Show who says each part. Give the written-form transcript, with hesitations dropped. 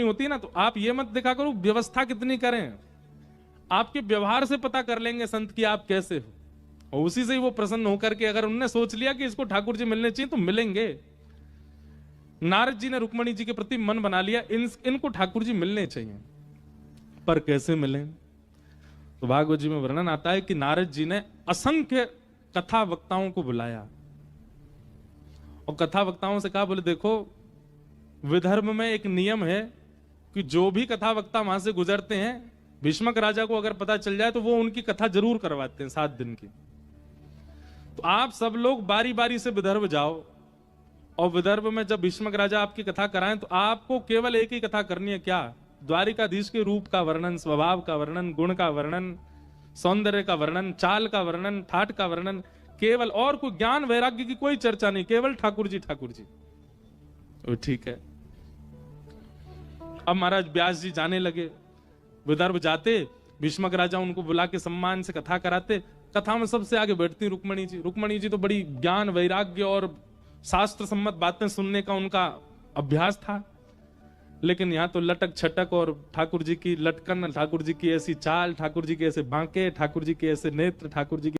Speaker 1: होती है ना, तो आप ये मत देखा करो व्यवस्था कितनी करें, आपके व्यवहार से पता कर लेंगे संत कि आप कैसे हो, और उसी से ही वो प्रसन्न होकर के, अगर उन्होंने सोच लिया कि इसको ठाकुर जी मिलने चाहिए तो मिलेंगे। नारद जी ने रुक्मणी जी के प्रति मन बना लिया, इनको ठाकुर जी मिलने चाहिए, पर कैसे मिले? तो भागवत जी में वर्णन आता है कि नारद जी ने असंख्य कथा वक्ताओं को बुलाया और कथा वक्ताओं से कहा, बोले देखो विदर्भ में एक नियम है कि जो भी कथा वक्ता वहां से गुजरते हैं, भीष्मक राजा को अगर पता चल जाए तो वो उनकी कथा जरूर करवाते हैं 7 दिन की। तो आप सब लोग बारी बारी से विदर्भ जाओ, और विदर्भ में जब भीष्मक राजा आपकी कथा कराएं तो आपको केवल एक ही कथा करनी है, क्या? द्वारिकाधीश के रूप का वर्णन, स्वभाव का वर्णन, गुण का वर्णन, सौंदर्य का वर्णन, चाल का वर्णन, ठाट का वर्णन, केवल, और कोई ज्ञान वैराग्य की कोई चर्चा नहीं, केवल ठाकुर जी ठाकुर जी। वो ठीक है। अब महाराज व्यास जी जाने लगे, विदर्भ जाते, भीष्मक राजा उनको बुला के सम्मान से कथा कराते। कथा में सबसे आगे बैठती रुक्मणी जी। रुक्मणी जी तो बड़ी ज्ञान वैराग्य और शास्त्र सम्मत बातें सुनने का उनका अभ्यास था, लेकिन यहाँ तो लटक छटक और ठाकुर जी की लटकन, ठाकुर जी की ऐसी चाल, ठाकुर जी के ऐसे बांके, ठाकुर जी के ऐसे नेत्र, ठाकुर जी की